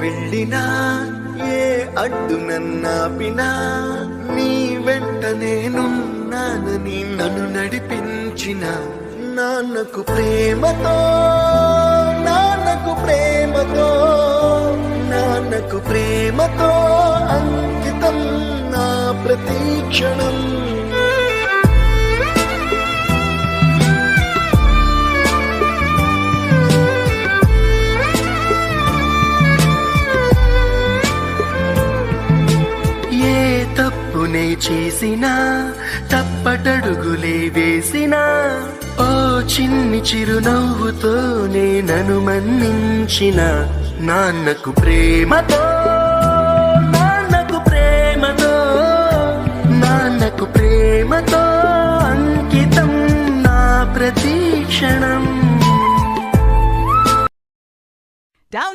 వెళ్ళినా ఏ అడ్డు నన్నాపినా నీ వెంట నేనున్నానని నన్ను నడిపించిన నాన్నకు ప్రేమతో నాన్నకు ప్రేమతో నాన్నకు ప్రేమతో అంకితం నా ప్రతి క్షణం. తప్పునే చేసినా తప్పటడుగులే వేసినా ఓ చిన్ని చిరునవ్వుతోనే నన్ను మన్నించిన నాన్నకు ప్రేమతో నాన్నకు ప్రేమతో నాన్నకు ప్రేమతో అంకితం నా ప్రతి క్షణం.